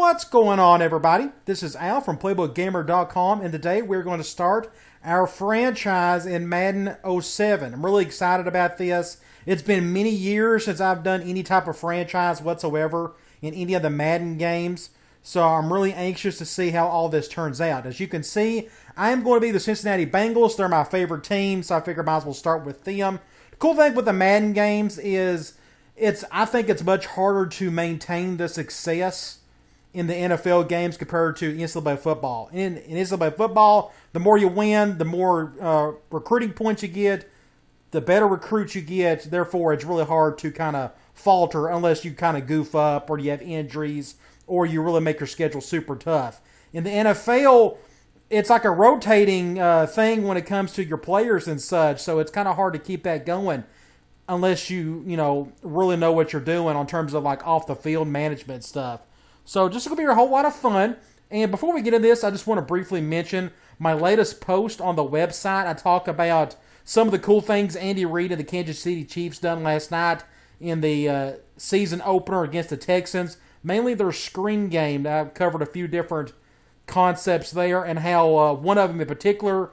What's going on, everybody? This is Al from PlaybookGamer.com, and today we're going to start our franchise in Madden 07. I'm really excited about this. It's been many years since I've done any type of franchise whatsoever in any of the Madden games, so I'm really anxious to see how all this turns out. As you can see, I am going to be the Cincinnati Bengals. They're my favorite team, so I figure I might as well start with them. The cool thing with the Madden games is I think it's much harder to maintain the success in the NFL games compared to NCAA football. In NCAA football, the more you win, the more recruiting points you get, the better recruits you get. Therefore, it's really hard to kind of falter unless you kind of goof up or you have injuries or you really make your schedule super tough. In the NFL, it's like a rotating thing when it comes to your players and such, so it's kind of hard to keep that going unless you really know what you're doing on terms of like off the field management stuff. So just going to be a whole lot of fun. And before we get into this, I just want to briefly mention my latest post on the website. I talk about some of the cool things Andy Reid and the Kansas City Chiefs done last night in the season opener against the Texans. Mainly their screen game. I've covered a few different concepts there and how one of them in particular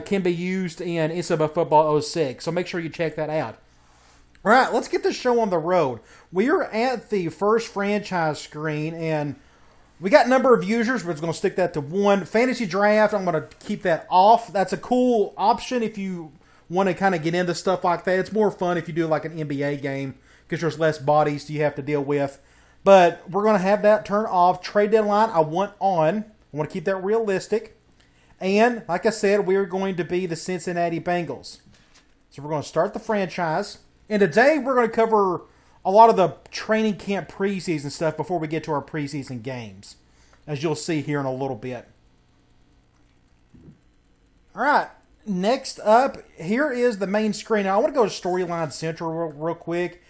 can be used in NCAA Football 06. So make sure you check that out. All right, let's get this show on the road. We are at the first franchise screen, and we got a number of users. We're going to stick that to one. Fantasy draft, I'm going to keep that off. That's a cool option if you want to kind of get into stuff like that. It's more fun if you do like an NBA game because there's less bodies you have to deal with. But we're going to have that turned off. Trade deadline, I want on. I want to keep that realistic. And like I said, we're going to be the Cincinnati Bengals. So we're going to start the franchise. And today we're going to cover a lot of the training camp preseason stuff before we get to our preseason games, as you'll see here in a little bit. All right, next up, here is the main screen. Now, I want to go to Storyline Central real quick.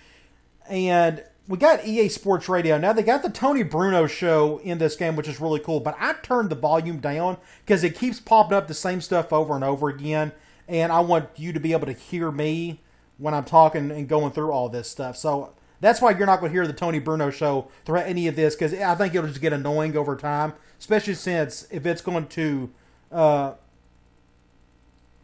And we got EA Sports Radio. Now, they got the Tony Bruno show in this game, which is really cool. But I turned the volume down because it keeps popping up the same stuff over and over again. And I want you to be able to hear me when I'm talking and going through all this stuff. So that's why you're not going to hear the Tony Bruno show throughout any of this, because I think it'll just get annoying over time, especially since if it's going to,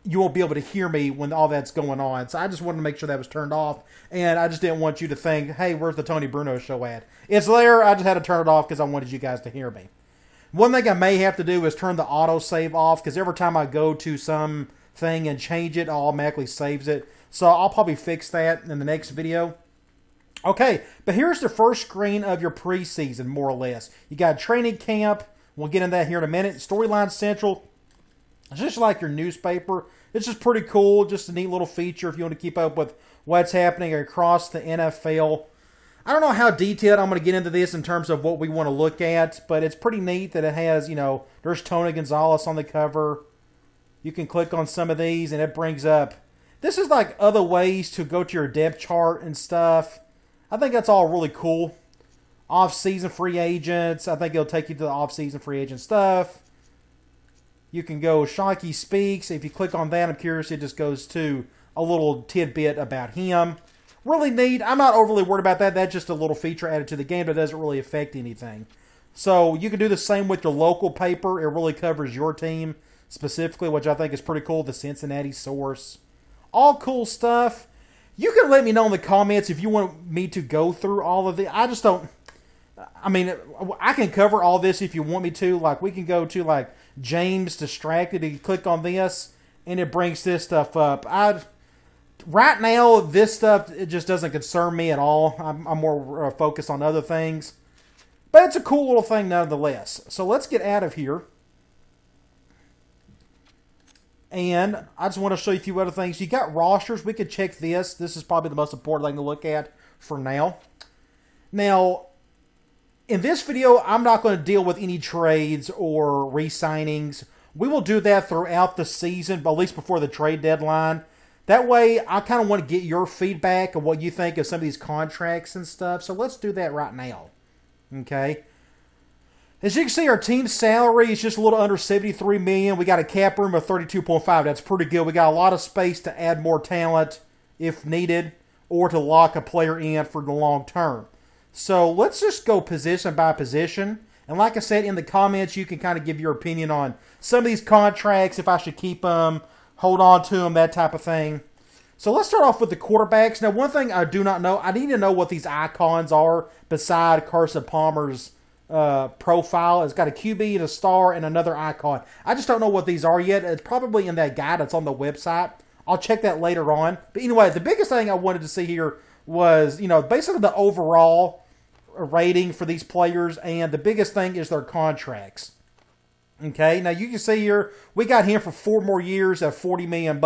you won't be able to hear me when all that's going on. So I just wanted to make sure that was turned off, and I just didn't want you to think, hey, where's the Tony Bruno show at? It's there, I just had to turn it off because I wanted you guys to hear me. One thing I may have to do is turn the autosave off, because every time I go to some thing and change it, it automatically saves it. So I'll probably fix that in the next video. Okay, but here's the first screen of your preseason, more or less. You got training camp. We'll get into that here in a minute. Storyline Central. It's just like your newspaper. It's just pretty cool. Just a neat little feature if you want to keep up with what's happening across the NFL. I don't know how detailed I'm going to get into this in terms of what we want to look at, but it's pretty neat that it has, there's Tony Gonzalez on the cover. You can click on some of these and it brings up. This is like other ways to go to your depth chart and stuff. I think that's all really cool. Off-season free agents. I think it'll take you to the off-season free agent stuff. You can go Shockey Speaks. If you click on that, I'm curious, it just goes to a little tidbit about him. Really neat. I'm not overly worried about that. That's just a little feature added to the game that doesn't really affect anything. So you can do the same with your local paper. It really covers your team specifically, which I think is pretty cool. The Cincinnati Source. All cool stuff. You can let me know in the comments if you want me to go through all of the. I just don't. I mean, I can cover all this if you want me to. Like, we can go to, like, James Distracted. You click on this, and it brings this stuff up. Right now, this stuff, it just doesn't concern me at all. I'm more focused on other things. But it's a cool little thing nonetheless. So let's get out of here. And I just want to show you a few other things. You got rosters. We could check this. This is probably the most important thing to look at for now. Now, in this video, I'm not going to deal with any trades or re-signings. We will do that throughout the season, but at least before the trade deadline. That way, I kind of want to get your feedback of what you think of some of these contracts and stuff. So let's do that right now. Okay. As you can see, our team's salary is just a little under $73 million. We got a cap room of 32.5. That's pretty good. We got a lot of space to add more talent if needed, or to lock a player in for the long term. So let's just go position by position And like I said, in the comments, you can kind of give your opinion on some of these contracts, if I should keep them, hold on to them, that type of thing. So let's start off with the quarterbacks. Now, one thing I do not know, I need to know what these icons are beside Carson Palmer's profile. It's got a QB and a star and another icon. I just don't know what these are yet. It's probably in that guide that's on the website. I'll check that later on. But anyway, the biggest thing I wanted to see here was, basically the overall rating for these players, and the biggest thing is their contracts. Okay, now you can see here, we got him for 4 more years at $40 million.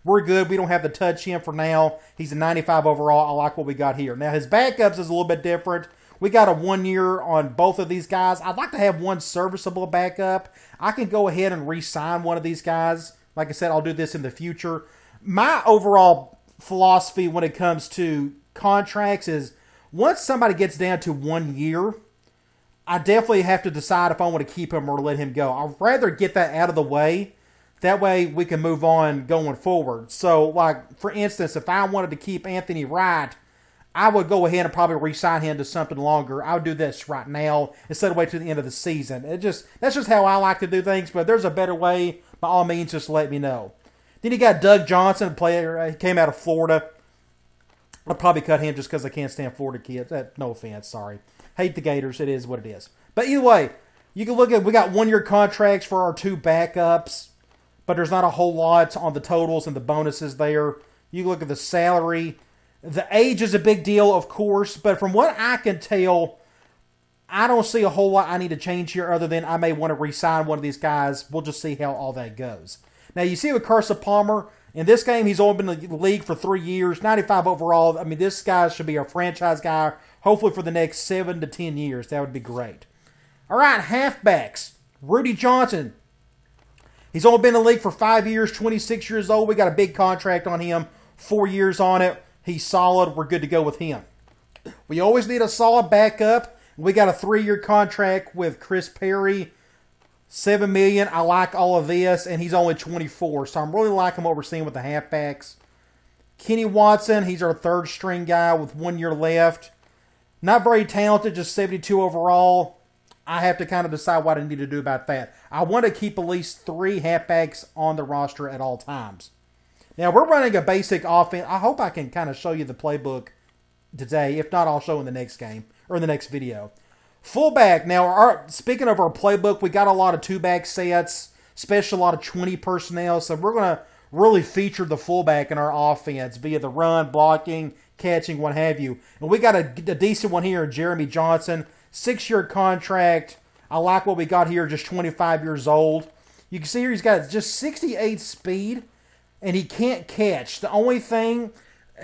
We're good. We don't have to touch him for now. He's a 95 overall. I like what we got here. Now, his backups is a little bit different. We got a 1 year on both of these guys. I'd like to have one serviceable backup. I can go ahead and re-sign one of these guys. Like I said, I'll do this in the future. My overall philosophy when it comes to contracts is once somebody gets down to 1 year, I definitely have to decide if I want to keep him or let him go. I'd rather get that out of the way. That way we can move on going forward. So, like, for instance, if I wanted to keep Anthony Wright, I would go ahead and probably re-sign him to something longer. I would do this right now instead of wait to the end of the season. That's just how I like to do things, but if there's a better way, by all means, just let me know. Then you got Doug Johnson, player. He came out of Florida. I'll probably cut him just because I can't stand Florida kids. No offense, sorry. Hate the Gators. It is what it is. But either way, you can look at, we got 1 year contracts for our 2 backups, but there's not a whole lot on the totals and the bonuses there. You can look at the salary. The age is a big deal, of course, but from what I can tell, I don't see a whole lot I need to change here other than I may want to re-sign one of these guys. We'll just see how all that goes. Now, you see with Carson Palmer, in this game, he's only been in the league for 3 years, 95 overall. I mean, this guy should be our franchise guy, hopefully for the next 7 to 10 years. That would be great. All right, halfbacks. Rudy Johnson. He's only been in the league for 5 years, 26 years old. We got a big contract on him, 4 years on it. He's solid. We're good to go with him. We always need a solid backup. We got a 3-year contract with Chris Perry, $7 million. I like all of this, and he's only 24, so I'm really liking what we're seeing with the halfbacks. Kenny Watson, he's our 3rd string guy with 1 year left. Not very talented, just 72 overall. I have to kind of decide what I need to do about that. I want to keep at least 3 halfbacks on the roster at all times. Now, we're running a basic offense. I hope I can kind of show you the playbook today. If not, I'll show in the next game or in the next video. Fullback. Now, speaking of our playbook, we got a lot of 2-back sets, especially a lot of 20 personnel. So we're going to really feature the fullback in our offense via the run, blocking, catching, what have you. And we got a decent one here, Jeremy Johnson. 6-year contract. I like what we got here, just 25 years old. You can see here he's got just 68 speed, and he can't catch. The only thing,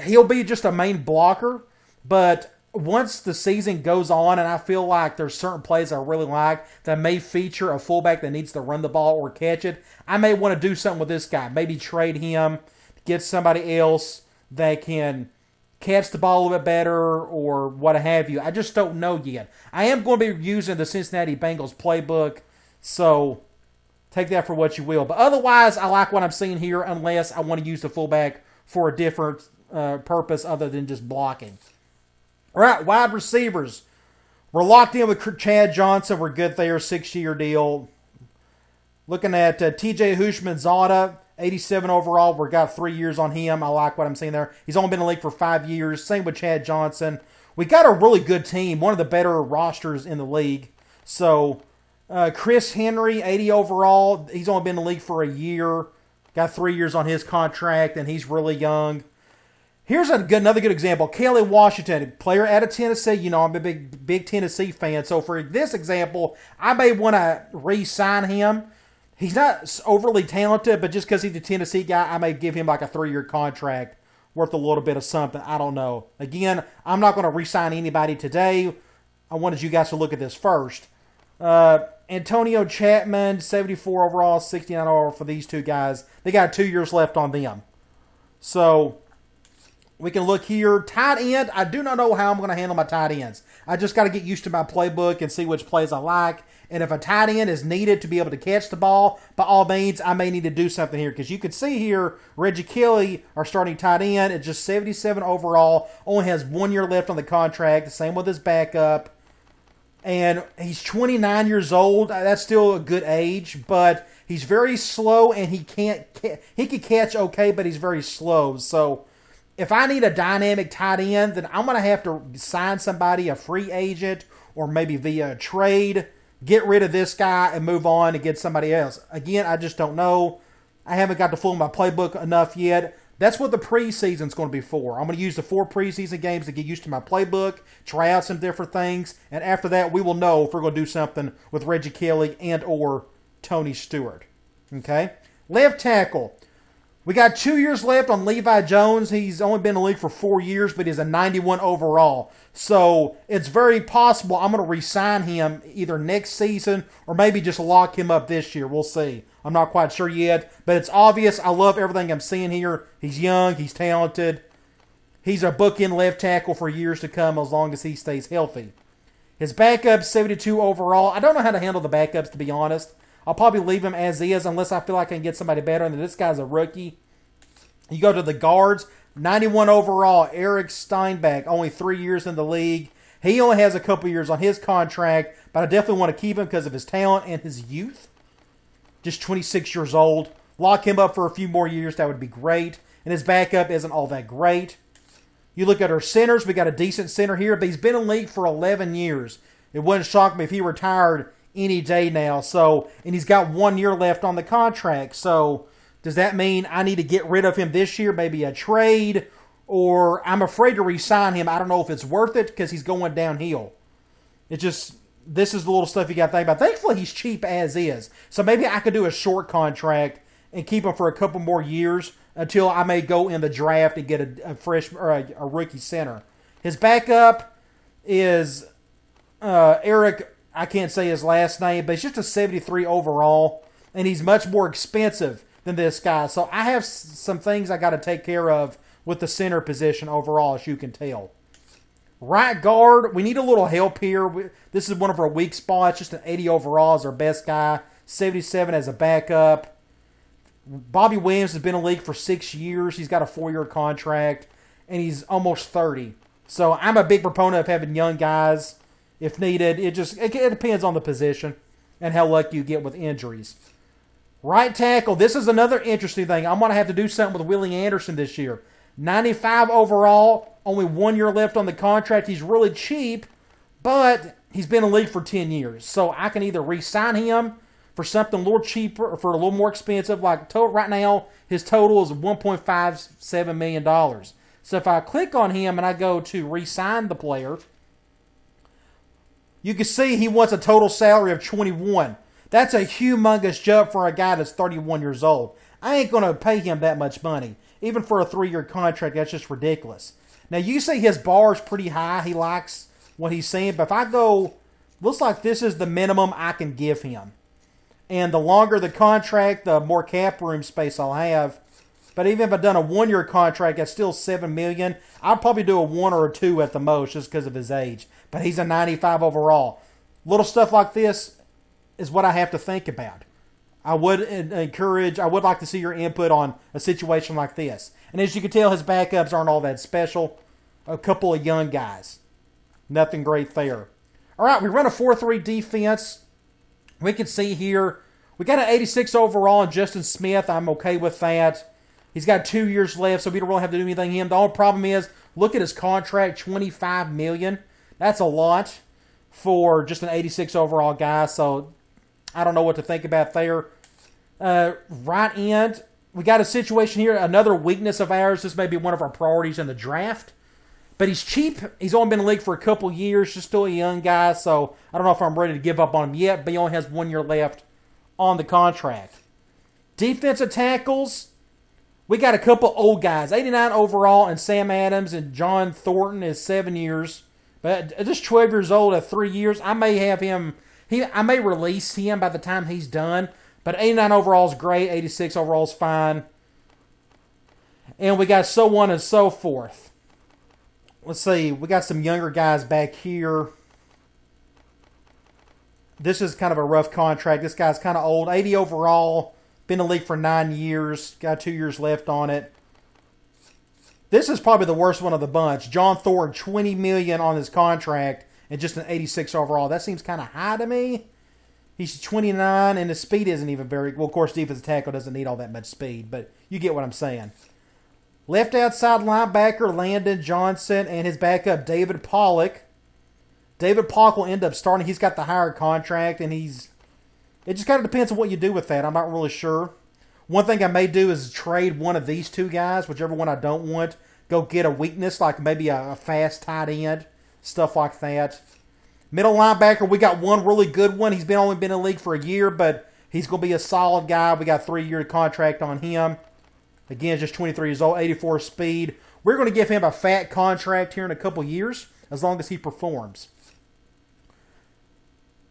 he'll be just a main blocker, but once the season goes on, and I feel like there's certain plays I really like that may feature a fullback that needs to run the ball or catch it, I may want to do something with this guy. Maybe trade him, get somebody else that can catch the ball a little bit better or what have you. I just don't know yet. I am going to be using the Cincinnati Bengals playbook, so take that for what you will. But otherwise, I like what I'm seeing here unless I want to use the fullback for a different purpose other than just blocking. All right, wide receivers. We're locked in with Chad Johnson. We're good there, 6-year deal. Looking at TJ Houshmandzadeh, 87 overall. We've got 3 years on him. I like what I'm seeing there. He's only been in the league for 5 years. Same with Chad Johnson. We got a really good team, one of the better rosters in the league. So, Chris Henry, 80 overall. He's only been in the league for a year. Got 3 years on his contract, and he's really young. Here's another good example. Kelly Washington, player out of Tennessee. You know, I'm a big Tennessee fan. So for this example, I may want to re-sign him. He's not overly talented, but just because he's a Tennessee guy, I may give him like a 3-year contract worth a little bit of something. I don't know. Again, I'm not going to re-sign anybody today. I wanted you guys to look at this first. Antonio Chapman, 74 overall, 69 overall for these 2 guys. They got 2 years left on them. So we can look here. Tight end, I do not know how I'm going to handle my tight ends. I just got to get used to my playbook and see which plays I like. And if a tight end is needed to be able to catch the ball, by all means, I may need to do something here. Because you can see here, Reggie Kelly, our starting tight end, is just 77 overall. Only has 1 year left on the contract. The same with his backup. And he's 29 years old. That's still a good age, but he's very slow, and he can catch okay, but he's very slow. So if I need a dynamic tight end, then I'm going to have to sign somebody, a free agent, or maybe via a trade, get rid of this guy and move on and get somebody else. Again, I just don't know. I haven't got to fool my playbook enough yet. That's what the preseason is going to be for. I'm going to use the 4 preseason games to get used to my playbook, try out some different things, and after that, we will know if we're going to do something with Reggie Kelly and or Tony Stewart. Okay? Left tackle. We got 2 years left on Levi Jones. He's only been in the league for 4 years, but he's a 91 overall. So it's very possible I'm going to re-sign him either next season or maybe just lock him up this year. We'll see. I'm not quite sure yet, but it's obvious. I love everything I'm seeing here. He's young. He's talented. He's a bookend left tackle for years to come as long as he stays healthy. His backup, 72 overall. I don't know how to handle the backups, to be honest. I'll probably leave him as is unless I feel like I can get somebody better. And this guy's a rookie. You go to the guards, 91 overall, Eric Steinbach, only 3 years in the league. He only has a couple years on his contract, but I definitely want to keep him because of his talent and his youth. Just 26 years old. Lock him up for a few more years. That would be great. And his backup isn't all that great. You look at our centers. We got a decent center here, but he's been in the league for 11 years. It wouldn't shock me if he retired any day now. So, and he's got 1 year left on the contract. So, does that mean I need to get rid of him this year? Maybe a trade? Or I'm afraid to re-sign him. I don't know if it's worth it because he's going downhill. It just... This is the little stuff you got to think about. Thankfully, he's cheap as is. So maybe I could do a short contract and keep him for a couple more years until I may go in the draft and get a fresh or a rookie center. His backup is Eric. I can't say his last name, but he's just a 73 overall, and he's much more expensive than this guy. So I have some things I got to take care of with the center position overall, as you can tell. Right guard, we need a little help here. This is one of our weak spots. Just an 80 overall is our best guy. 77 as a backup. Bobby Williams has been in the league for 6 years. He's got a 4-year contract, and he's almost 30. So I'm a big proponent of having young guys if needed. It depends on the position and how lucky you get with injuries. Right tackle, this is another interesting thing. I'm going to have to do something with Willie Anderson this year. 95 overall, only 1 year left on the contract. He's really cheap, but he's been in the league for 10 years. So I can either re-sign him for something a little cheaper or for a little more expensive. Like right now, his total is $1.57 million. So if I click on him and I go to re-sign the player, you can see he wants a total salary of 21. That's a humongous jump for a guy that's 31 years old. I ain't going to pay him that much money. Even for a 3-year contract, that's just ridiculous. Now, you see his bar is pretty high. He likes what he's saying. But if I go, looks like this is the minimum I can give him. And the longer the contract, the more cap room space I'll have. But even if I've done a 1-year contract, that's still $7 million. I'll probably do a 1 or a 2 at the most just because of his age. But he's a 95 overall. Little stuff like this is what I have to think about. I would like to see your input on a situation like this. And as you can tell, his backups aren't all that special. A couple of young guys. Nothing great there. All right, we run a 4-3 defense. We can see here, we got an 86 overall in Justin Smith. I'm okay with that. He's got 2 years left, so we don't really have to do anything to him. The only problem is, look at his contract, $25 million. That's a lot for just an 86 overall guy, so I don't know what to think about there. Right end, we got a situation here, another weakness of ours. This may be one of our priorities in the draft. But he's cheap. He's only been in the league for a couple years. Just still a young guy, so I don't know if I'm ready to give up on him yet, but he only has 1 year left on the contract. Defensive tackles, we got a couple old guys. 89 overall, and Sam Adams and John Thornton is 7 years. But just 12 years old at 3 years, I may have him. I may release him by the time he's done. But 89 overall is great. 86 overall is fine. And we got so on and so forth. Let's see. We got some younger guys back here. This is kind of a rough contract. This guy's kind of old. 80 overall. Been in the league for 9 years. Got 2 years left on it. This is probably the worst one of the bunch. John Thornton, $20 million on his contract. and just an 86 overall. That seems kind of high to me. He's 29, and his speed isn't even very... Well, of course, defensive tackle doesn't need all that much speed, but you get what I'm saying. Left outside linebacker, Landon Johnson, and his backup, David Pollock. David Pollock will end up starting. He's got the higher contract, and he's... It just kind of depends on what you do with that. I'm not really sure. One thing I may do is trade one of these two guys, whichever one I don't want. Go get a weakness, like maybe a fast tight end, stuff like that. Middle linebacker, we got one really good one. He's only been in the league for a year, but he's going to be a solid guy. We got a 3-year contract on him. Again, just 23 years old, 84 speed. We're going to give him a fat contract here in a couple years, as long as he performs.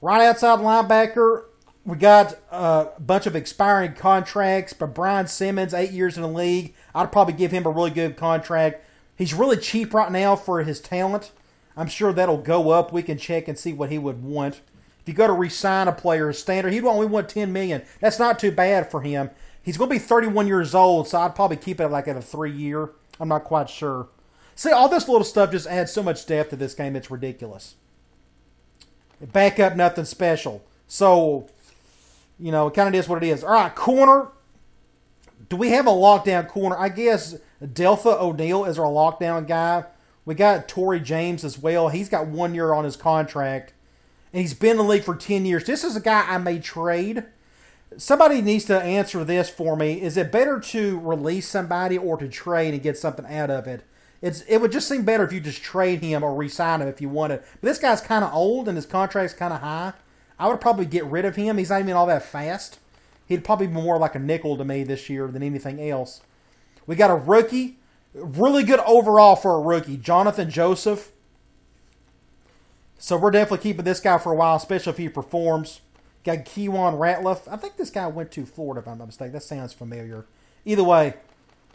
Right outside linebacker, we got a bunch of expiring contracts, but Brian Simmons, 8 years in the league. I'd probably give him a really good contract. He's really cheap right now for his talent. I'm sure that'll go up. We can check and see what he would want. If you go to re-sign a player, standard, he'd only want $10 million. That's not too bad for him. He's going to be 31 years old, so I'd probably keep it like at a 3-year. I'm not quite sure. See, all this little stuff just adds so much depth to this game, it's ridiculous. Back up, nothing special. So, you know, it kind of is what it is. All right, corner. Do we have a lockdown corner? I guess Deltha O'Neal is our lockdown guy. We got Torrey James as well. He's got 1 year on his contract. And he's been in the league for 10 years. This is a guy I may trade. Somebody needs to answer this for me. Is it better to release somebody or to trade and get something out of it? It would just seem better if you just trade him or re-sign him if you wanted. But this guy's kind of old and his contract's kind of high. I would probably get rid of him. He's not even all that fast. He'd probably be more like a nickel to me this year than anything else. We got a rookie. Really good overall for a rookie. Jonathan Joseph. So we're definitely keeping this guy for a while, especially if he performs. Got Keywan Ratliff. I think this guy went to Florida, if I'm not mistaken. That sounds familiar. Either way,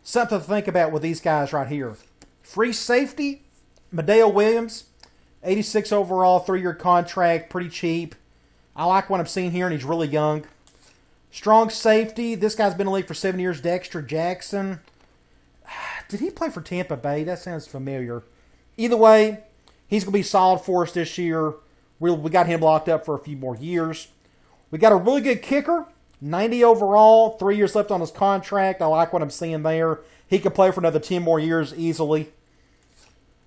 something to think about with these guys right here. Free safety, Madeo Williams. 86 overall, 3-year contract, pretty cheap. I like what I'm seeing here, and he's really young. Strong safety. This guy's been in the league for 7 years. Dexter Jackson. Did he play for Tampa Bay? That sounds familiar. Either way, he's going to be solid for us this year. We got him locked up for a few more years. We got a really good kicker. 90 overall. 3 years left on his contract. I like what I'm seeing there. He could play for another 10 more years easily.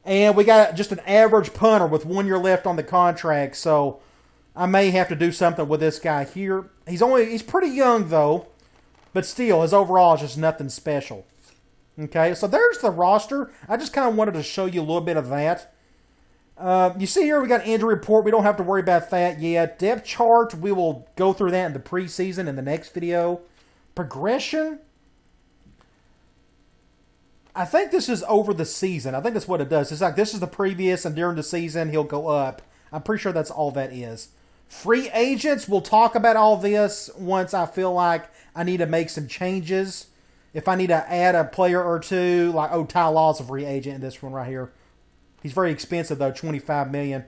And we got just an average punter with 1 year left on the contract. So I may have to do something with this guy here. He's pretty young, though. But still, his overall is just nothing special. Okay, so there's the roster. I just kind of wanted to show you a little bit of that. You see here we got injury report. We don't have to worry about that yet. Depth chart, we will go through that in the preseason in the next video. Progression. I think this is over the season. I think that's what it does. It's like this is the previous, and during the season he'll go up. I'm pretty sure that's all that is. Free agents, we'll talk about all this once I feel like I need to make some changes. If I need to add a player or two, like, Ty Law's a free agent in this one right here. He's very expensive, though, $25 million.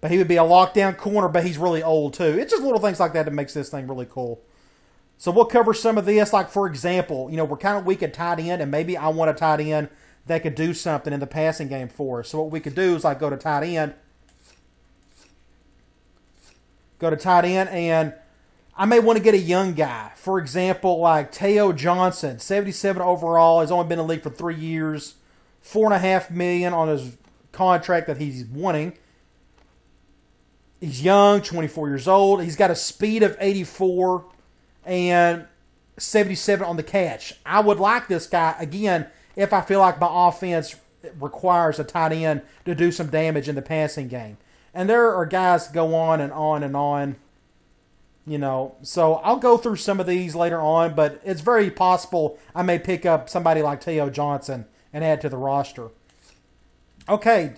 But he would be a lockdown corner, but he's really old, too. It's just little things like that that makes this thing really cool. So we'll cover some of this. Like, for example, you know, we're kind of weak at tight end, and maybe I want a tight end that could do something in the passing game for us. So what we could do is, like, go to tight end. And I may want to get a young guy. For example, like Teo Johnson, 77 overall. He's only been in the league for 3 years. $4.5 million on his contract that he's wanting. He's young, 24 years old. He's got a speed of 84 and 77 on the catch. I would like this guy, again, if I feel like my offense requires a tight end to do some damage in the passing game. And there are guys go on and on and on. You know, so I'll go through some of these later on, but it's very possible I may pick up somebody like Teo Johnson and add to the roster. Okay,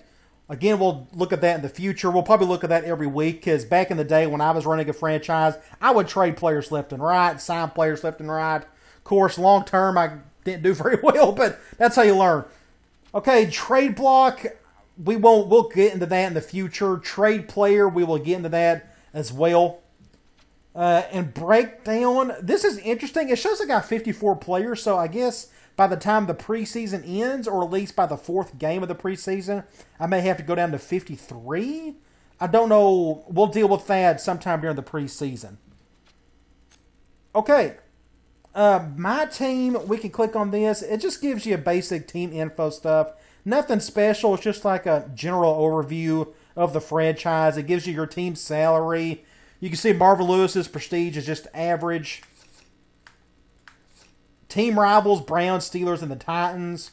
again, we'll look at that in the future. We'll probably look at that every week, because back in the day when I was running a franchise, I would trade players left and right, sign players left and right. Of course, long term, I didn't do very well, but that's how you learn. Okay, trade block, we'll get into that in the future. Trade player, we will get into that as well. And breakdown, this is interesting. It shows I got 54 players, so I guess by the time the preseason ends, or at least by the 4th game of the preseason, I may have to go down to 53. I don't know. We'll deal with that sometime during the preseason. Okay. My team, we can click on this. It just gives you a basic team info stuff. Nothing special. It's just like a general overview of the franchise. It gives you your team's salary. You can see Marvin Lewis's prestige is just average. Team rivals, Browns, Steelers, and the Titans.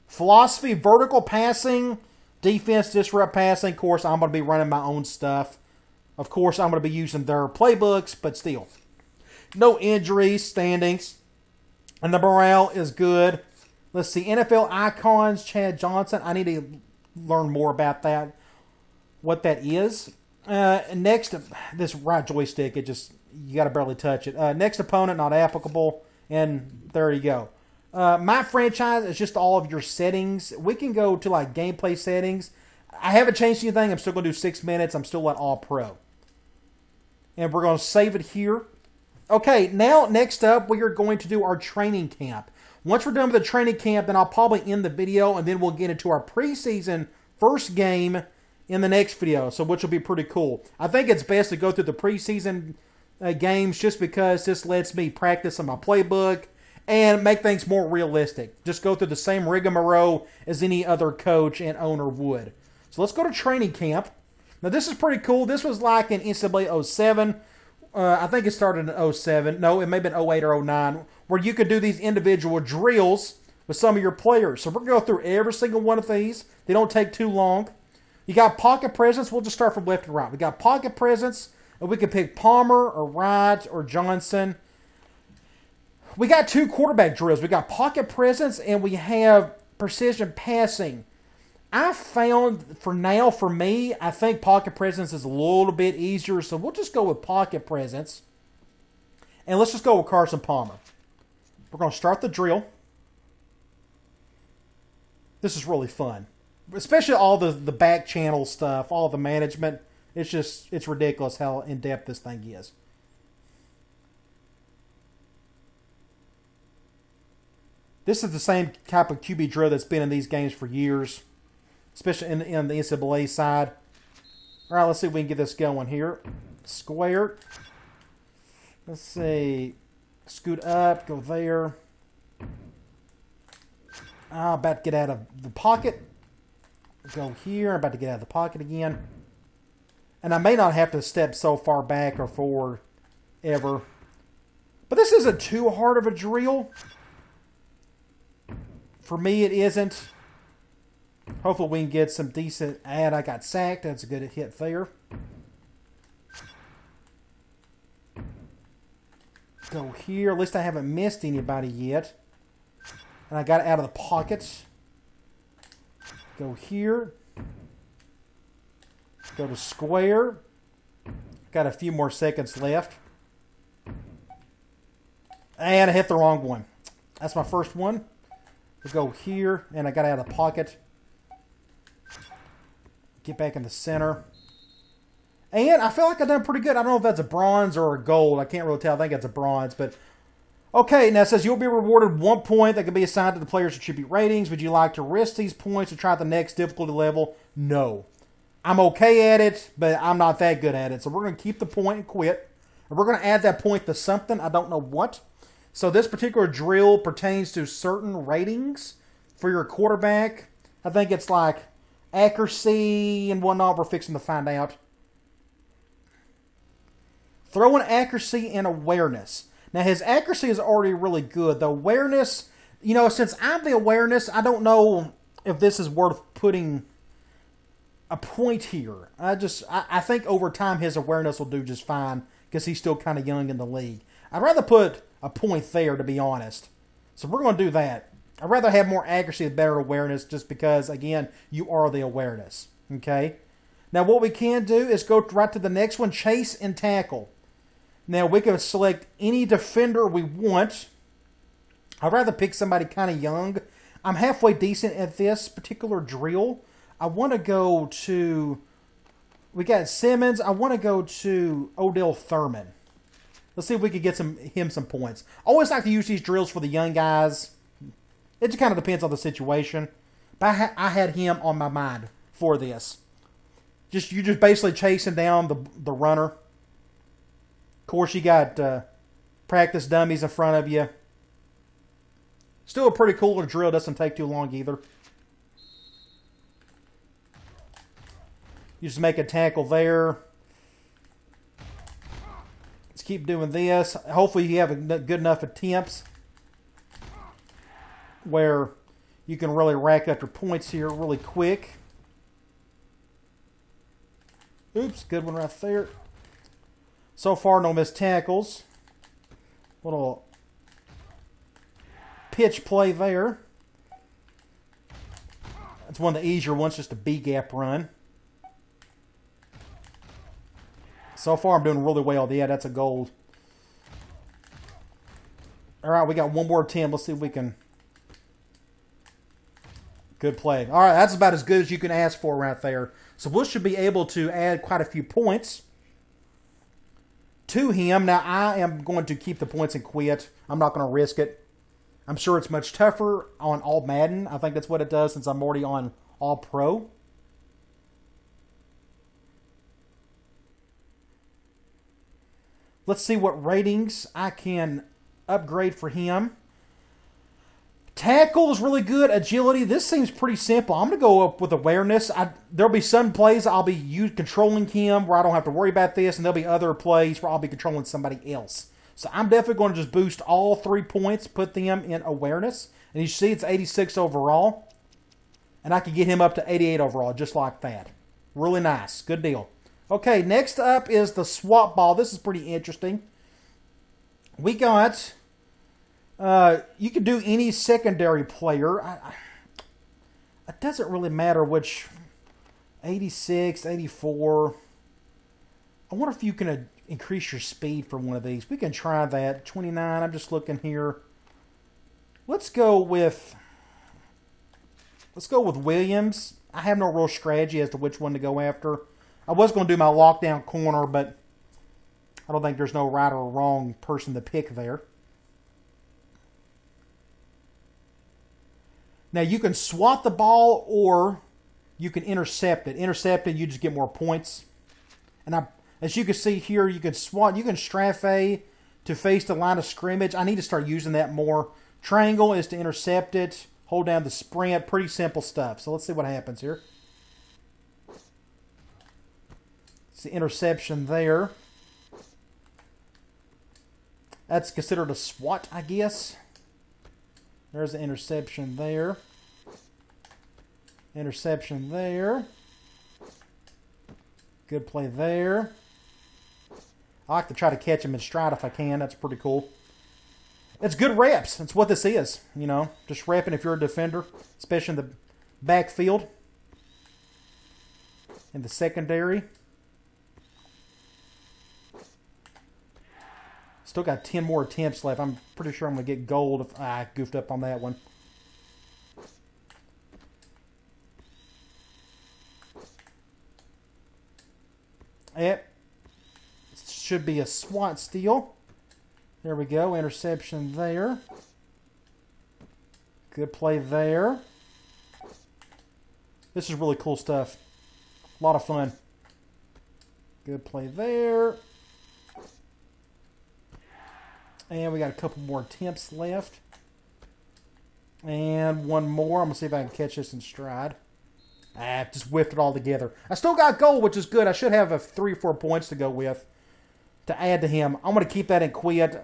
Philosophy, vertical passing, defense, disrupt passing. Of course, I'm going to be running my own stuff. Of course, I'm going to be using their playbooks, but still. No injuries, standings. And the morale is good. Let's see, NFL icons, Chad Johnson. I need to learn more about that, what that is. Next, this right joystick, you got to barely touch it. Next opponent, not applicable. And there you go. My franchise is just all of your settings. We can go to like gameplay settings. I haven't changed anything. I'm still going to do 6 minutes. I'm still at all pro. And we're going to save it here. Okay, now next up, we are going to do our training camp. Once we're done with the training camp, then I'll probably end the video, and then we'll get into our preseason first game in the next video, so which will be pretty cool. I think it's best to go through the preseason games just because this lets me practice on my playbook and make things more realistic. Just go through the same rigmarole as any other coach and owner would. So let's go to training camp. Now this is pretty cool. This was like in NCAA 07. I think it started in 07. No, it may have been 08 or 09, where you could do these individual drills with some of your players. So we're going to go through every single one of these. They don't take too long. You got pocket presence. We'll just start from left to right. We got pocket presence. And we can pick Palmer or Wright or Johnson. We got 2 quarterback drills. We got pocket presence and we have precision passing. I found, for now, for me, I think pocket presence is a little bit easier, so we'll just go with pocket presence. And let's just go with Carson Palmer. We're going to start the drill. This is really fun. Especially all the back channel stuff, all the management. It's ridiculous how in-depth this thing is. This is the same type of QB drill that's been in these games for years. Especially in the NCAA side. All right, let's see if we can get this going here. Square. Let's see. Scoot up. Go there. I'm about to get out of the pocket. Go here. I'm about to get out of the pocket again. And I may not have to step so far back or forward ever. But this isn't too hard of a drill. For me, it isn't. Hopefully we can get some decent... And I got sacked. That's a good hit there. Go here. At least I haven't missed anybody yet. And I got it out of the pockets. Go here. Go to square. Got a few more seconds left. And I hit the wrong one. That's my first one. We'll go here. And I got out of the pocket. Get back in the center. And I feel like I've done pretty good. I don't know if that's a bronze or a gold. I can't really tell. I think it's a bronze. But okay, now it says you'll be rewarded 1 point that can be assigned to the player's attribute ratings. Would you like to risk these points to try the next difficulty level? No. I'm okay at it, but I'm not that good at it. So we're going to keep the point and quit. And we're going to add that point to something. I don't know what. So this particular drill pertains to certain ratings for your quarterback. I think it's like accuracy and whatnot. We're fixing to find out. Throwing accuracy and awareness. Now, his accuracy is already really good. The awareness, since I'm the awareness, I don't know if this is worth putting a point here. I think over time his awareness will do just fine because he's still kind of young in the league. I'd rather put a point there, to be honest. So we're going to do that. I'd rather have more accuracy and better awareness just because, again, you are the awareness. Okay? Now, what we can do is go right to the next one, chase and tackle. Now, we can select any defender we want. I'd rather pick somebody kind of young. I'm halfway decent at this particular drill. I want to go to... We got Simmons. I want to go to Odell Thurman. Let's see if we can get him some points. Always like to use these drills for the young guys. It just kind of depends on the situation. But I had him on my mind for this. You're just basically chasing down the runner. Of course, you got practice dummies in front of you. Still a pretty cool little drill. Doesn't take too long either. You just make a tackle there. Let's keep doing this. Hopefully you have good enough attempts where you can really rack up your points here really quick. Oops, good one right there. So far, no missed tackles. Little pitch play there. That's one of the easier ones, just a B-gap run. So far, I'm doing really well. Yeah, that's a gold. All right, we got one more attempt. Let's see if we can... Good play. All right, that's about as good as you can ask for right there. So we should be able to add quite a few points to him. Now, I am going to keep the points and quit. I'm not going to risk it. I'm sure it's much tougher on All Madden. I think that's what it does since I'm already on All Pro. Let's see what ratings I can upgrade for him. Tackle is really good. Agility, this seems pretty simple. I'm going to go up with awareness. There'll be some plays I'll be controlling him where I don't have to worry about this, and there'll be other plays where I'll be controlling somebody else. So I'm definitely going to just boost all 3 points, put them in awareness. And you see it's 86 overall. And I can get him up to 88 overall, just like that. Really nice. Good deal. Okay, next up is the swap ball. This is pretty interesting. We got... you can do any secondary player. It doesn't really matter which. 86, 84. I wonder if you can increase your speed for one of these. We can try that. 29. I'm just looking here. Let's go with Williams. I have no real strategy as to which one to go after. I was going to do my lockdown corner, but I don't think there's no right or wrong person to pick there. Now, you can swat the ball or you can intercept it. Intercept it, you just get more points. And as you can see here, you can swat. You can strafe to face the line of scrimmage. I need to start using that more. Triangle is to intercept it. Hold down the sprint. Pretty simple stuff. So let's see what happens here. It's the interception there. That's considered a swat, I guess. There's the interception there. Interception there. Good play there. I like to try to catch him in stride if I can. That's pretty cool. It's good reps. That's what this is. You know, just repping if you're a defender, especially in the backfield. In the secondary. Still got 10 more attempts left. I'm pretty sure I'm going to get gold if I goofed up on that one. It should be a swat steal. There we go. Interception there. Good play there. This is really cool stuff. A lot of fun. Good play there. And we got a couple more attempts left. And one more. I'm going to see if I can catch this in stride. Just whiffed it all together. I still got gold, which is good. I should have 3 or 4 points to go with to add to him. I'm going to keep that in quit.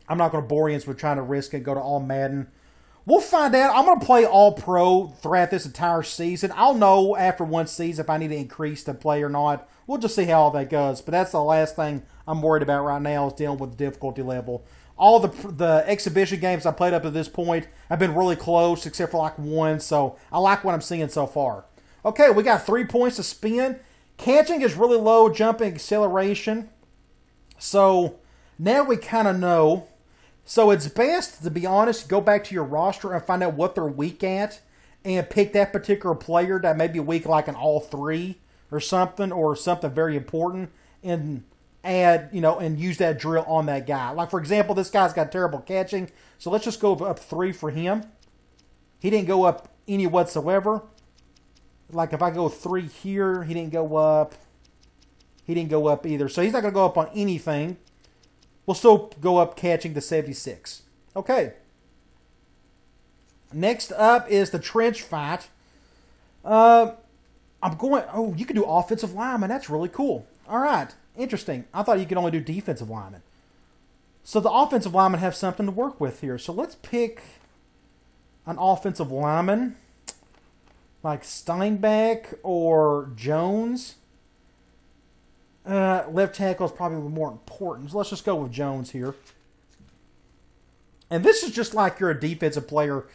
I'm not going to bore you with trying to risk it, go to All Madden. We'll find out. I'm going to play All Pro throughout this entire season. I'll know after one season if I need to increase the play or not. We'll just see how all that goes. But that's the last thing I'm worried about right now is dealing with the difficulty level. All the exhibition games I played up to this point have been really close, except for like one. So I like what I'm seeing so far. Okay, we got 3 points to spin. Catching is really low, jumping, acceleration. So now we kind of know. So it's best, to be honest, go back to your roster and find out what they're weak at and pick that particular player that may be weak like an all 3 or something very important and add, and use that drill on that guy. Like, for example, this guy's got terrible catching, so let's just go up 3 for him. He didn't go up any whatsoever. Like, if I go 3 here, he didn't go up. He didn't go up either. So he's not going to go up on anything. We'll still go up catching to 76. Okay. Next up is the trench fight. Oh, you can do offensive lineman. That's really cool. All right. Interesting. I thought you could only do defensive lineman. So the offensive linemen have something to work with here. So let's pick an offensive lineman like Steinbach or Jones. Left tackle is probably more important. So let's just go with Jones here. And this is just like you're a defensive player.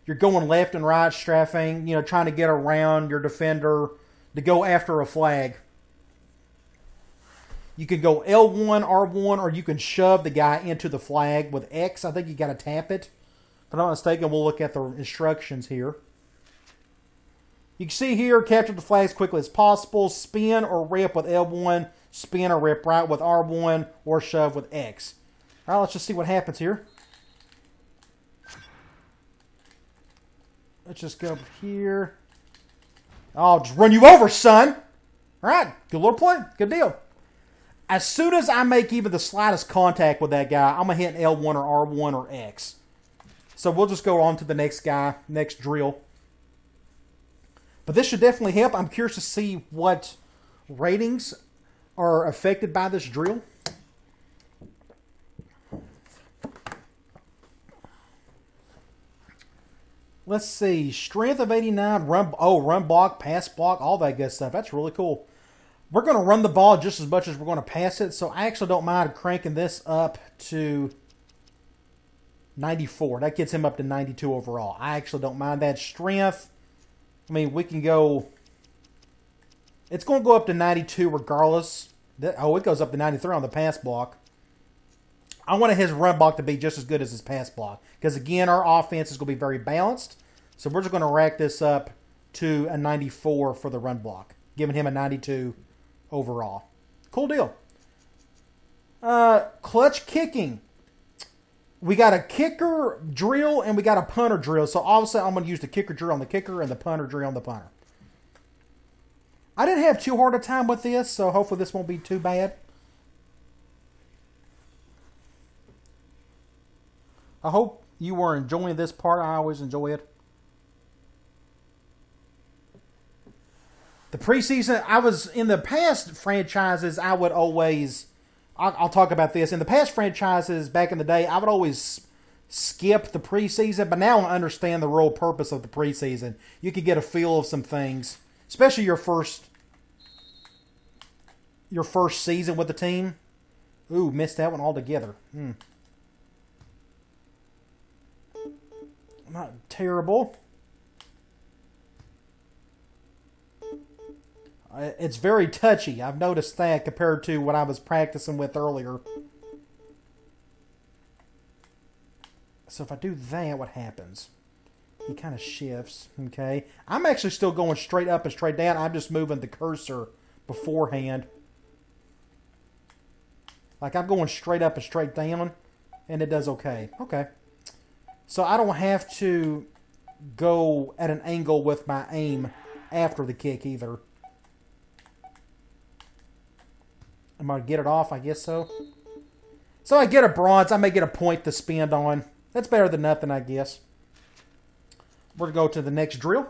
You're going left and right, strafing, trying to get around your defender to go after a flag. You can go L1, R1, or you can shove the guy into the flag with X. I think you got to tap it. If I'm not mistaken, we'll look at the instructions here. You can see here, capture the flag as quickly as possible. Spin or rip with L1. Spin or rip right with R1 or shove with X. All right, let's just see what happens here. Let's just go up here. I'll just run you over, son. All right, good little play. Good deal. As soon as I make even the slightest contact with that guy, I'm going to hit an L1 or R1 or X. So we'll just go on to the next guy, next drill. But this should definitely help. I'm curious to see what ratings are affected by this drill. Let's see. Strength of 89. Run block, pass block, all that good stuff. That's really cool. We're going to run the ball just as much as we're going to pass it. So I actually don't mind cranking this up to 94. That gets him up to 92 overall. I actually don't mind that. Strength, I mean, we can go... It's going to go up to 92 regardless. It goes up to 93 on the pass block. I wanted his run block to be just as good as his pass block. Because, again, our offense is going to be very balanced. So we're just going to rack this up to a 94 for the run block. Giving him a 92 overall. Cool deal. Clutch kicking. We got a kicker drill and we got a punter drill. So obviously I'm going to use the kicker drill on the kicker and the punter drill on the punter. I didn't have too hard a time with this, so hopefully this won't be too bad. I hope you were enjoying this part. I always enjoy it. The preseason, I was in the past franchises, I would always, I'll talk about this. In the past franchises back in the day, I would always skip the preseason, but now I understand the real purpose of the preseason. You can get a feel of some things, especially your first season with the team. Ooh, missed that one altogether. Not terrible. It's very touchy. I've noticed that compared to what I was practicing with earlier. So if I do that, what happens? He kind of shifts, okay? I'm actually still going straight up and straight down. I'm just moving the cursor beforehand. Like I'm going straight up and straight down, and it does okay. Okay. So I don't have to go at an angle with my aim after the kick either. Am I going to get it off? I guess so. So I get a bronze. I may get a point to spend on. That's better than nothing, I guess. We're going to go to the next drill.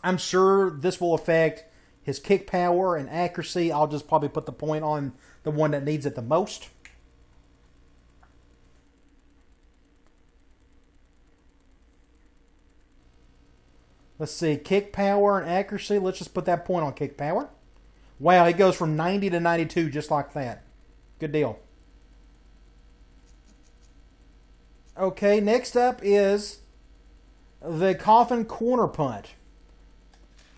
I'm sure this will affect his kick power and accuracy. I'll just probably put the point on the one that needs it the most. Let's see. Kick power and accuracy. Let's just put that point on kick power. Wow, he goes from 90 to 92 just like that. Good deal. Okay, next up is the coffin corner punt.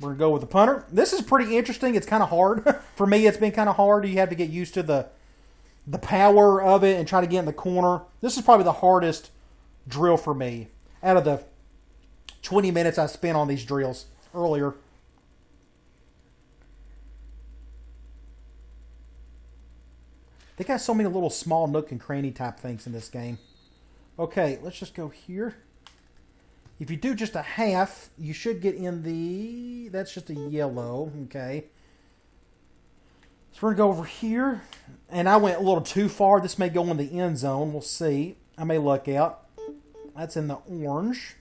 We're going to go with the punter. This is pretty interesting. It's kind of hard. For me, it's been kind of hard. You have to get used to the power of it and try to get in the corner. This is probably the hardest drill for me out of the 20 minutes I spent on these drills earlier. They got so many little small nook and cranny type things in this game. Okay, let's just go here. If you do just a half, you should get in the... That's just a yellow. Okay. So we're going to go over here. And I went a little too far. This may go in the end zone. We'll see. I may luck out. That's in the orange.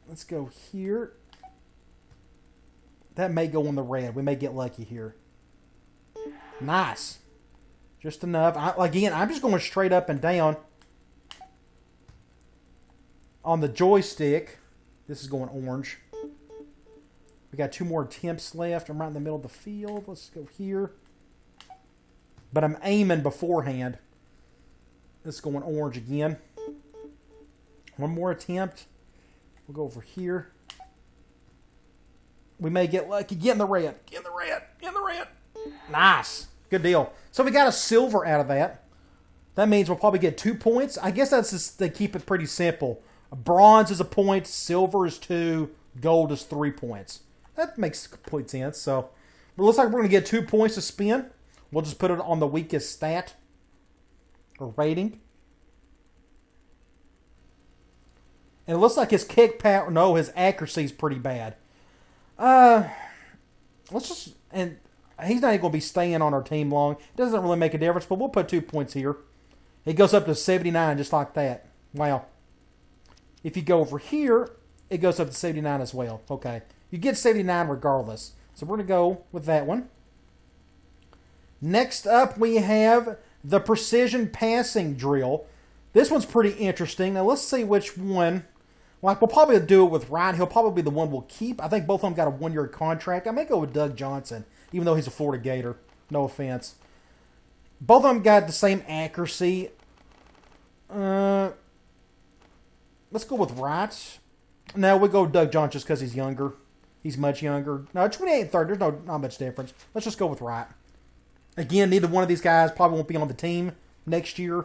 Let's go here. That may go in the red. We may get lucky here. Nice. Just enough. Again, I'm just going straight up and down. On the joystick, this is going orange. We got 2 more attempts left. I'm right in the middle of the field. Let's go here. But I'm aiming beforehand. This is going orange again. 1 more attempt. We'll go over here. We may get lucky. Get in the red. Get in the red. Get in the red. Nice. Good deal. So we got a silver out of that. That means we'll probably get 2 points. I guess that's just, they keep it pretty simple. Bronze is a point, silver is 2, gold is 3 points. That makes complete sense. So it looks like we're going to get 2 points to spin. We'll just put it on the weakest stat or rating. And it looks like his kick power, no, his accuracy is pretty bad. Let's just, and he's not even going to be staying on our team long. It doesn't really make a difference, but we'll put 2 points here. It goes up to 79 just like that. Wow. If you go over here, it goes up to 79 as well. Okay. You get 79 regardless. So we're going to go with that one. Next up, we have the precision passing drill. This one's pretty interesting. Now, let's see which one. Like, we'll probably do it with Ryan. He'll probably be the one we'll keep. I think both of them got a 1-year contract. I may go with Doug Johnson, even though he's a Florida Gator. No offense. Both of them got the same accuracy. Let's go with Wright. No, we'll go with Doug Johnson just because he's younger. He's much younger. No, 28 and 30. There's not much difference. Let's just go with Wright. Again, neither one of these guys probably won't be on the team next year.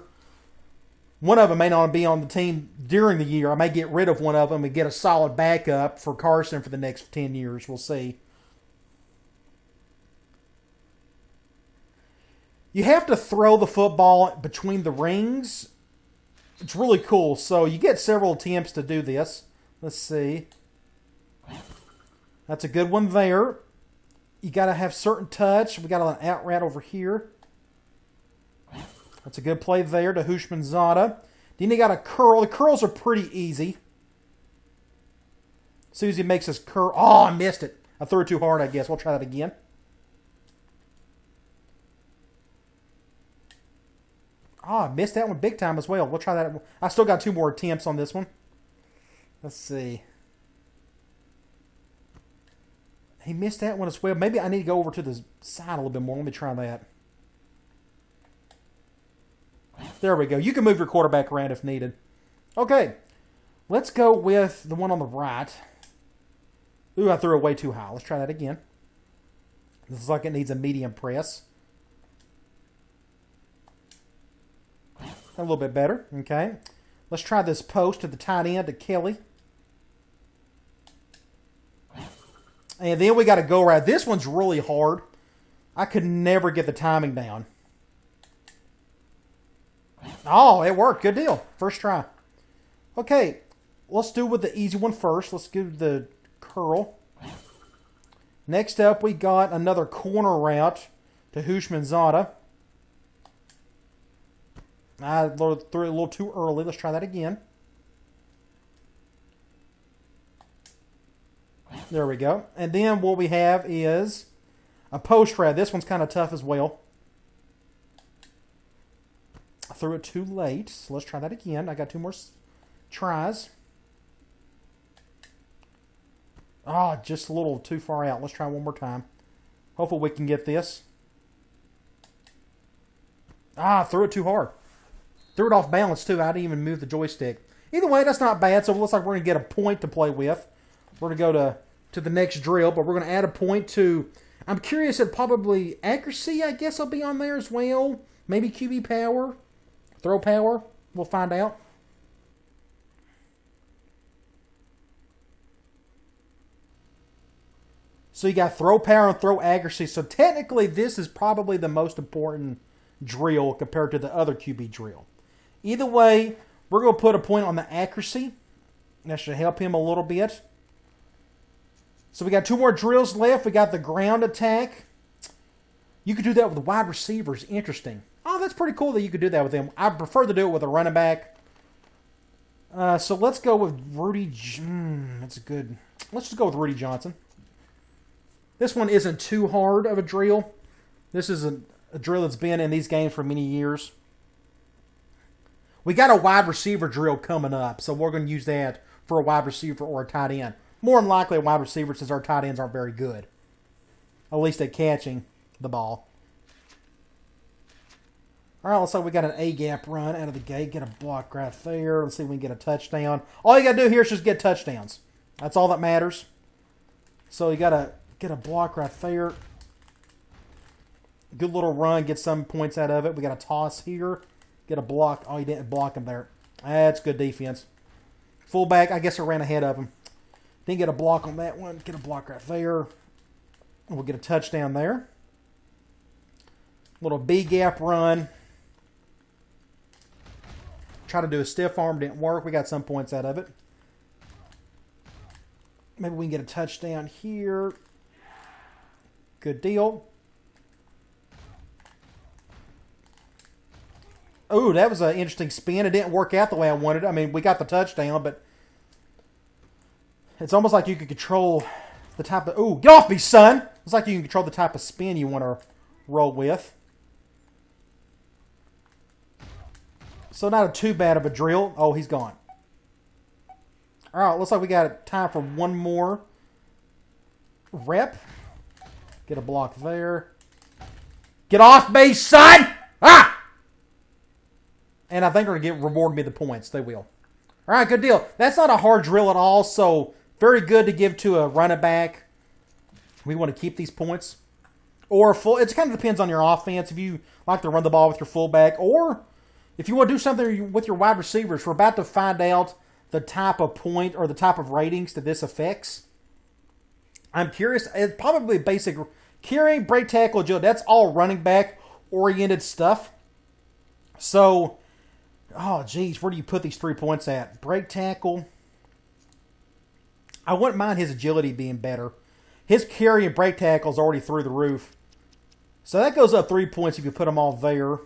One of them may not be on the team during the year. I may get rid of one of them and get a solid backup for Carson for the next 10 years. We'll see. You have to throw the football between the rings. It's really cool. So you get several attempts to do this. Let's see. That's a good one there. You got to have certain touch. We got an out route over here. That's a good play there to Hushmanzada. Then you got a curl. The curls are pretty easy. Susie makes his curl. Oh, I missed it. I threw it too hard, I guess. We'll try that again. Oh, I missed that one big time as well. We'll try that. I still got 2 more attempts on this one. Let's see. He missed that one as well. Maybe I need to go over to the side a little bit more. Let me try that. There we go. You can move your quarterback around if needed. Okay. Let's go with the one on the right. Ooh, I threw it way too high. Let's try that again. This is like it needs a medium press. A little bit better. Okay. Let's try this post to the tight end to Kelly. And then we got to go right. This one's really hard. I could never get the timing down. Oh, it worked. Good deal. First try. Okay. Let's do with the easy one first. Let's do the curl. Next up, we got another corner route to Hushmanzada. I threw it a little too early. Let's try that again. There we go. And then what we have is a post route. This one's kind of tough as well. I threw it too late. So let's try that again. I got 2 more tries. Oh, just a little too far out. Let's try one more time. Hopefully we can get this. I threw it too hard. Threw it off balance too. I didn't even move the joystick. Either way, that's not bad. So it looks like we're going to get a point to play with. We're going to go to the next drill, but we're going to add a point to... I'm curious if probably accuracy, I guess, will be on there as well. Maybe QB power. Throw power. We'll find out. So you got throw power and throw accuracy. So technically, this is probably the most important drill compared to the other QB drill. Either way, we're going to put a point on the accuracy. That should help him a little bit. So we got 2 more drills left. We got the ground attack. You could do that with the wide receivers. Interesting. Oh, that's pretty cool that you could do that with them. I prefer to do it with a running back. So let's go with Rudy. That's good. Let's just go with Rudy Johnson. This one isn't too hard of a drill. This is a drill that's been in these games for many years. We got a wide receiver drill coming up, so we're going to use that for a wide receiver or a tight end. More than likely a wide receiver, since our tight ends aren't very good. At least at catching the ball. All right, looks like we got an A-gap run out of the gate. Get a block right there. Let's see if we can get a touchdown. All you got to do here is just get touchdowns. That's all that matters. So you got to get a block right there. Good little run. Get some points out of it. We got a toss here. Get a block. Oh, you didn't block him there. That's good defense. Fullback, I guess I ran ahead of him. Didn't get a block on that one. Get a block right there. We'll get a touchdown there. Little B-gap run. Try to do a stiff arm. Didn't work. We got some points out of it. Maybe we can get a touchdown here. Good deal. Oh, that was an interesting spin. It didn't work out the way I wanted. I mean, we got the touchdown, but it's almost like you could control the type of... Ooh, get off me, son! It's like you can control the type of spin you want to roll with. So not too bad of a drill. Oh, he's gone. All right, looks like we got time for one more rep. Get a block there. Get off me, son! Ah! And I think they're going to reward me the points. They will. All right, good deal. That's not a hard drill at all, so very good to give to a running back. We want to keep these points. Or full. It kind of depends on your offense. If you like to run the ball with your fullback, or if you want to do something with your wide receivers. We're about to find out the type of point or the type of ratings that this affects. I'm curious. It's probably basic carry, break tackle, agility. That's all running back oriented stuff. So, oh geez, where do you put these 3 points at? Break tackle. I wouldn't mind his agility being better. His carry and break tackle is already through the roof. So that goes up 3 points if you put them all there.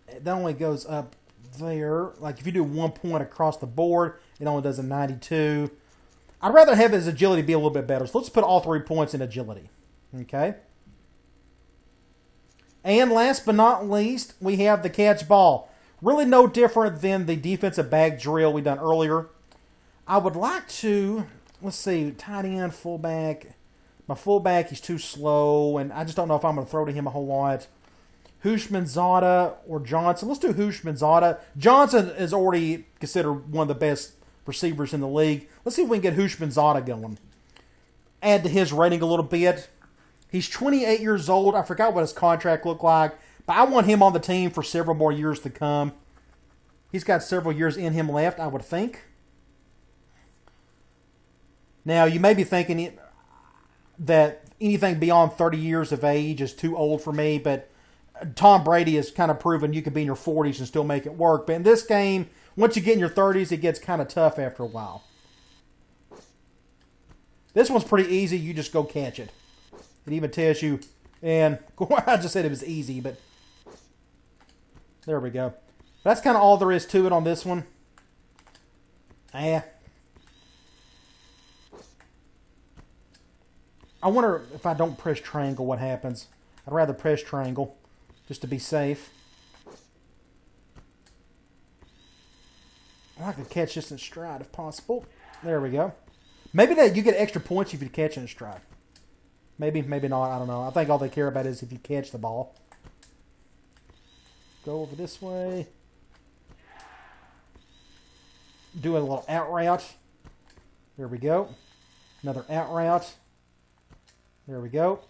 That only goes up there. Like if you do 1 point across the board, it only does a 92. I'd rather have his agility be a little bit better. So let's put all 3 points in agility. Okay. And last but not least, we have the catch ball. Really no different than the defensive back drill we done earlier. I would like to, let's see, tight end, fullback. My fullback, he's too slow, and I just don't know if I'm going to throw to him a whole lot. Houshmandzadeh or Johnson. Let's do Houshmandzadeh. Johnson is already considered one of the best receivers in the league. Let's see if we can get Houshmandzadeh going. Add to his rating a little bit. He's 28 years old. I forgot what his contract looked like, but I want him on the team for several more years to come. He's got several years in him left, I would think. Now, you may be thinking that anything beyond 30 years of age is too old for me, but Tom Brady has kind of proven you can be in your 40s and still make it work. But in this game, once you get in your 30s, it gets kind of tough after a while. This one's pretty easy. You just go catch it. It even tells you, and I just said it was easy, but there we go. That's kind of all there is to it on this one. I wonder if I don't press triangle, what happens. I'd rather press triangle, just to be safe. I like to catch this in stride if possible. There we go. Maybe that you get extra points if you catch it in stride. Maybe, maybe not. I don't know. I think all they care about is if you catch the ball. Go over this way. Do a little out route. There we go. Another out route. There we go.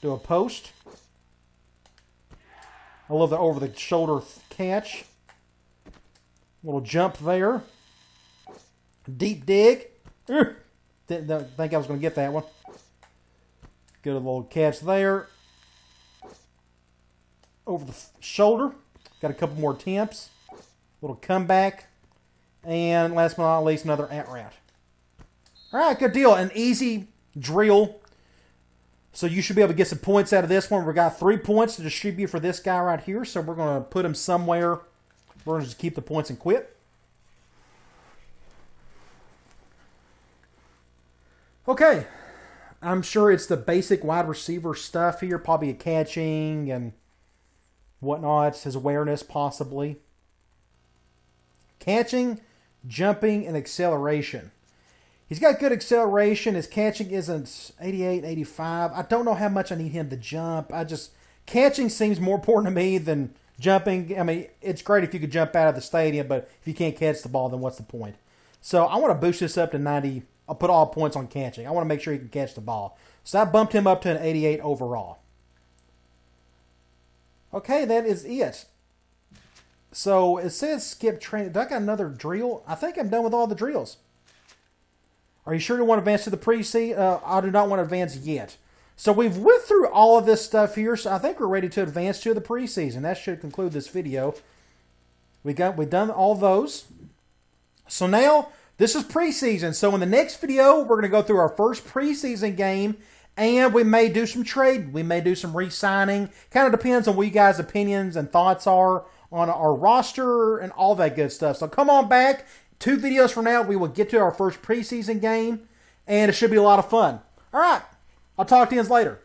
Do a post. I love the over-the-shoulder catch. Little jump there. Deep dig. Didn't think I was going to get that one. Get a little catch there. over the shoulder. Got a couple more attempts. Little comeback. And last but not least, another at route. All right, good deal. An easy drill. So you should be able to get some points out of this one. We got 3 points to distribute for this guy right here. So we're going to put him somewhere. We're going to just keep the points and quit. Okay. I'm sure it's the basic wide receiver stuff here. Probably a catching and whatnot. His awareness possibly. Catching, jumping, and acceleration. He's got good acceleration. His catching isn't 88, 85. I don't know how much I need him to jump. Catching seems more important to me than jumping. I mean, it's great if you could jump out of the stadium, but if you can't catch the ball, then what's the point? So I want to boost this up to 90. I'll put all points on catching. I want to make sure he can catch the ball. So I bumped him up to an 88 overall. Okay, that is it. So it says skip training. Do I got another drill? I think I'm done with all the drills. Are you sure you want to advance to the preseason? I do not want to advance yet. So we've went through all of this stuff here, so I think we're ready to advance to the preseason. That should conclude this video. We've done all those. So now, this is preseason. So in the next video, we're going to go through our first preseason game, and we may do some trading. We may do some re-signing. Kind of depends on what you guys' opinions and thoughts are on our roster and all that good stuff. So come on back. 2 videos from now, we will get to our first preseason game, and it should be a lot of fun. All right. I'll talk to you guys later.